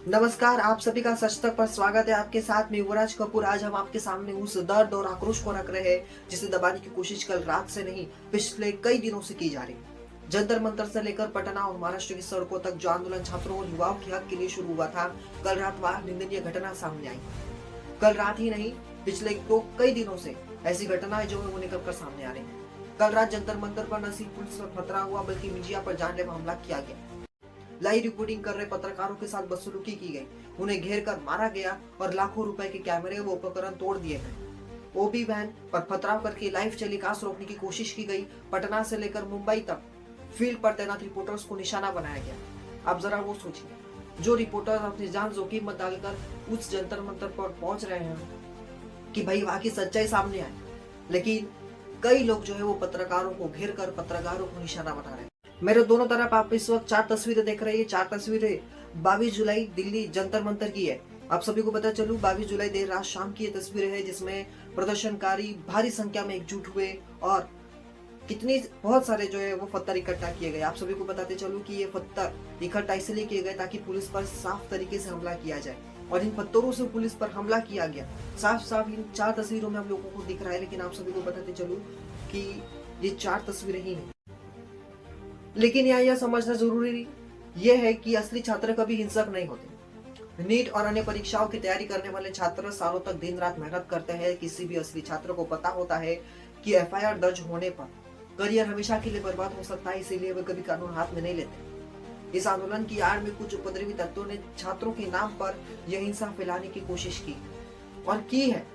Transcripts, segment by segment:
नमस्कार, आप सभी का सच तक पर स्वागत है। आपके साथ में युवराज कपूर। आज हम आपके सामने उस दर्द और आक्रोश को रख रहे हैं जिसे दबाने की कोशिश कल रात से नहीं, पिछले कई दिनों से की जा रही है। जंतर मंतर से लेकर पटना और महाराष्ट्र की सड़कों तक जो आंदोलन छात्रों और युवाओं के हक के लिए शुरू हुआ था, कल रात वह निंदनीय घटना सामने आई। कल रात ही नहीं, पिछले कई दिनों से ऐसी घटनाएं जो है वो निकल कर सामने आ रही है। कल रात जंतर मंतर पर न सिर्फ पुलिस पर खतरा हुआ, बल्कि मीडिया पर जानलेवा हमला किया गया। लाइव रिपोर्टिंग कर रहे पत्रकारों के साथ बदसलूकी की गई, उन्हें घेर कर मारा गया और लाखों रुपए के कैमरे व उपकरण तोड़ दिए गए। ओबी वैन पर पथराव करके लाइव टेलीकास्ट रोकने की कोशिश की गई। पटना से लेकर मुंबई तक फील्ड पर तैनात रिपोर्टर्स को निशाना बनाया गया। अब जरा वो सोचिए, जो रिपोर्टर अपनी जान जोखिम में डालकर उस जंतर मंतर पर पहुंच रहे हैं कि भाई वहां की सच्चाई सामने आए, लेकिन कई लोग जो है वो पत्रकारों को घेर कर पत्रकारों को निशाना बना रहे हैं। मेरे दोनों तरफ आप इस वक्त 4 तस्वीरें देख रहे हैं। 4 तस्वीरें 22 जुलाई दिल्ली जंतर मंतर की है। आप सभी को पता चलूं, 22 जुलाई देर रात शाम की ये तस्वीरें हैं जिसमें प्रदर्शनकारी भारी संख्या में एकजुट हुए और बहुत सारे जो है वो पत्थर इकट्ठा किए गए। आप सभी को बताते चलूं कि ये पत्थर इकट्ठा इसलिए किए गए ताकि पुलिस पर साफ तरीके से हमला किया जाए, और इन पत्थरों से पुलिस पर हमला किया गया। साफ साफ इन 4 तस्वीरों में हम लोगों को दिख रहा है, लेकिन आप सभी को बताते चलूं कि ये 4 तस्वीरें ही हैं। लेकिन यहाँ यह समझना जरूरी यह है कि असली छात्र कभी हिंसक नहीं होते। नीट और अन्य परीक्षाओं की तैयारी करने वाले छात्र सालों तक दिन रात मेहनत करते हैं। किसी भी असली छात्र को पता होता है कि एफआईआर दर्ज होने पर करियर हमेशा के लिए बर्बाद हो सकता है, इसीलिए वे कभी कानून हाथ में नहीं लेते। इस आंदोलन की आड़ में कुछ उपद्रवी तत्वों ने छात्रों के नाम पर यह हिंसा फैलाने की कोशिश की और की है।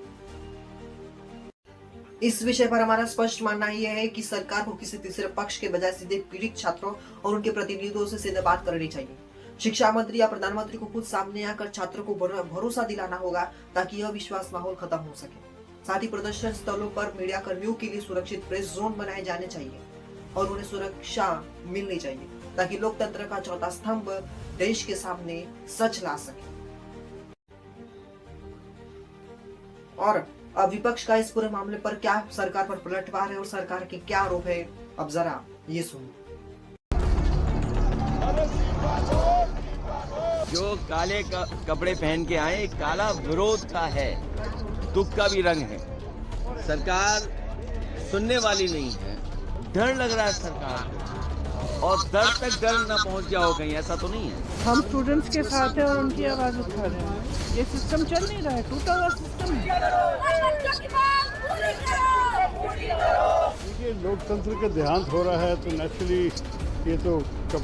इस विषय पर हमारा स्पष्ट मानना यह है कि सरकार को किसी तीसरे पक्ष के बजाय सीधे पीड़ित छात्रों और उनके प्रतिनिधियों से सीधे बात करनी चाहिए। शिक्षा मंत्री या प्रधानमंत्री को खुद सामने आकर छात्रों को भरोसा दिलाना होगा ताकि यह विश्वास माहौल खत्म हो सके। साथ ही प्रदर्शन स्थलों पर मीडिया कर्मियों के लिए सुरक्षित प्रेस जोन बनाए जाने चाहिए और उन्हें सुरक्षा मिलनी चाहिए ताकि लोकतंत्र का चौथा स्तंभ देश के सामने सच ला सके। और अब विपक्ष का इस पूरे मामले पर क्या सरकार पर पलटवार है और सरकार के क्या आरोप है, अब जरा ये सुनो। जो काले कपड़े पहन के आए, काला विरोध का है, दुख का भी रंग है। सरकार सुनने वाली नहीं है। डर लग रहा है सरकार को, और डर तक डर ना पहुंच जाओ कहीं, ऐसा तो नहीं है। हम स्टूडेंट्स के साथ हैं और उनकी आवाज उठा रहे हैं। ये सिस्टम चल नहीं रहा है, टूटा हुआ सिस्टम है। देखिए, लोकतंत्र का देहांत हो रहा है तो नेचुरली ये तो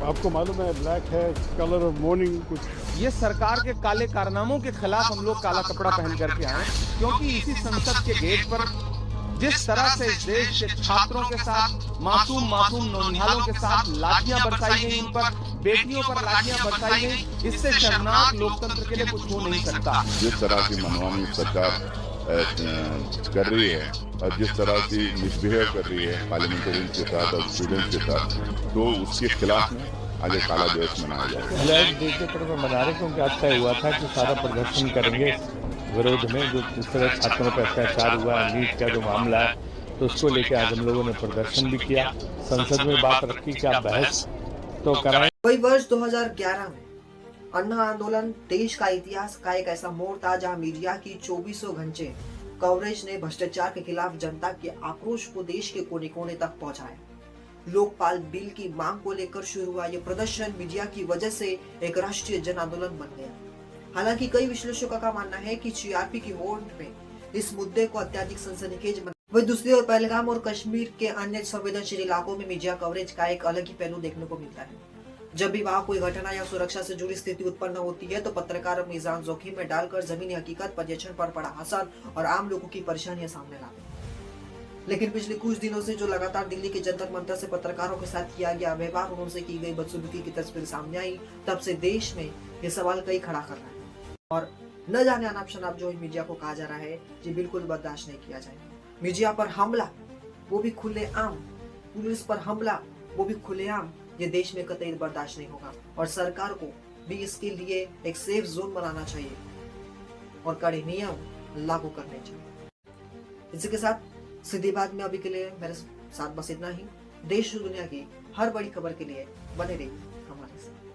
आपको मालूम है, ब्लैक है कलर ऑफ मॉर्निंग। कुछ ये सरकार के काले कारनामों के खिलाफ हम लोग काला कपड़ा पहन करके आए, क्योंकि इसी संसद के गेट पर जिस तरह से इस देश के छात्रों के साथ मासूम नौनिहालों के साथ लाठियां बरसाई गई, उन पर बेटियों पर लाठियां बरसाई गई, इससे शर्मनाक लोकतंत्र के लिए कुछ हो नहीं सकता। जिस तरह की मनमानी सरकार कर रही है और जिस तरह से मिसबिहेव कर रही है पार्लियामेंटेरियंस के साथ और स्टूडेंट्स के साथ, तो उसके खिलाफ में आज काला दिवस मनाया जाएगा। ब्लैक डे के पर मना रहे क्योंकि आज तय हुआ था कि सारा प्रदर्शन करेंगे विरोध में। जो जिस तरह छात्रों पर अत्याचार हुआ, नीट का जो मामला है, तो उसको लेकर आज हम लोगों ने प्रदर्शन भी किया, संसद में बात रखी कि आप बहस तो कराएं। वही वर्ष 2011 में अन्ना आंदोलन देश का इतिहास का एक ऐसा मोड़ था जहां मीडिया की 24 घंटे कवरेज ने भ्रष्टाचार के खिलाफ जनता के आक्रोश को देश के कोने कोने तक पहुंचाया। लोकपाल बिल की मांग को लेकर शुरू हुआ यह प्रदर्शन मीडिया की वजह से एक राष्ट्रीय जन आंदोलन बन गया। हालांकि कई विश्लेषकों का मानना है कि जीआरपी की होड़ में इस मुद्दे को अत्यधिक सनसनीखेज बना। वही दूसरी ओर पहलगाम और कश्मीर के अन्य संवेदनशील इलाकों में मीडिया कवरेज का एक अलग ही पहलू देखने को मिलता है। जब भी वहां कोई घटना या सुरक्षा से जुड़ी स्थिति उत्पन्न होती है तो पत्रकार अपनी जान जोखिम में डालकर जमीनी हकीकत, पर्यवेक्षण पर पड़ा असर और आम लोगों की परेशानियां सामने लाते हैं। लेकिन पिछले कुछ दिनों से जो लगातार दिल्ली के जंतर मंतर से पत्रकारों के साथ किया गया व्यवहार और उनसे की गई बदसलूकी की तस्वीर सामने आई, तब से देश में ये सवाल कई खड़ा कर रहा है। और न जाने अनाप शनाप जो मीडिया को कहा जा रहा है, ये बिल्कुल बर्दाश्त नहीं किया जाएगा। मीडिया पर हमला, वो भी खुलेआम, पुलिस पर हमला, वो भी खुलेआम, ये देश में कतई बर्दाश्त नहीं होगा। और सरकार को भी इसके लिए एक सेफ जोन बनाना चाहिए और कड़े नियम लागू करने चाहिए। इसी के साथ सीधी बात में अभी के लिए मेरे साथ बस इतना ही। देश और दुनिया की हर बड़ी खबर के लिए बने रहिए हमारे साथ।